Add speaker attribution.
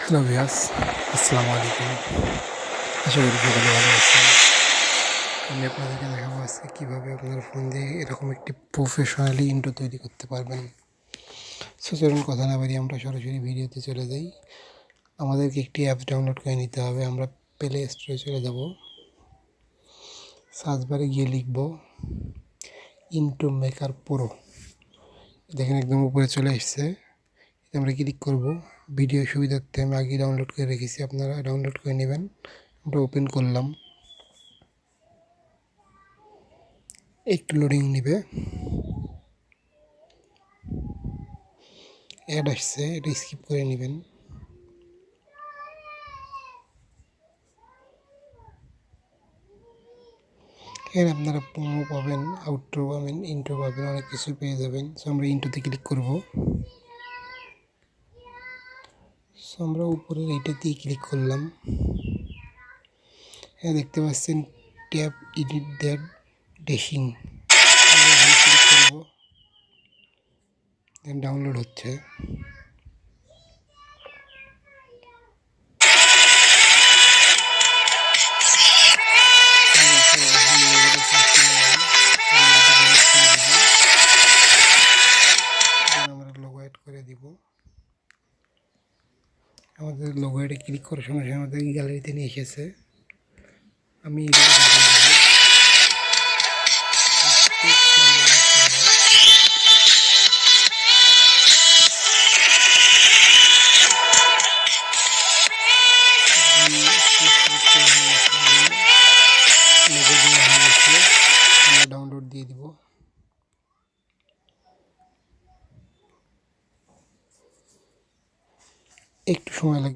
Speaker 1: Hello viewers, আসসালামু আলাইকুম। আশা করি সকলে ভালো আছেন। আমি আপনাদেরকে দেখাবো আজকে কীভাবে আপনার ফোন দিয়ে এরকম একটি প্রফেশনালি ইন্ট্রো তৈরি করতে পারবেন। সো চলুন কথা না বাড়িয়ে আমরা সরাসরি ভিডিওতে চলে যাই। আমাদেরকে একটি অ্যাপ ডাউনলোড করে নিতে হবে। আমরা প্লে স্টোরে চলে যাব, সার্চ বারে গিয়ে লিখব ইন্ট্রো মেকার প্রো। দেখেন একদম উপরে চলে এসছে। আমরা ক্লিক করব। ভিডিও সুবিধার্থে আমি আগে ডাউনলোড করে রেখেছি, আপনারা ডাউনলোড করে নেবেন। আমরা ওপেন করলাম, একটু লোডিং নেবে। অ্যাড আসছে, এটা স্কিপ করে নেবেন। এখানে আপনারা প্রোমো পাবেন, আউটরো পাবেন, ইন্ট্রো পাবেন, অনেক কিছু পেয়ে যাবেন। সো আমরা ইন্ট্রোতে ক্লিক করব। সো আমরা উপরের এইটাতেই ক্লিক করলাম। হ্যাঁ, দেখতে পাচ্ছেন tab edit that dashing. Click করব, দেন ডাউনলোড হচ্ছে। আমরা লোগো অ্যাড করে দিব। আমাদের লোগো এটা ক্লিক করার সঙ্গে সঙ্গে আমাদের গ্যালারিতে নিয়ে এসেছে। আমি ডাউনলোড দিয়ে দিব। একটু সময় লাগবে।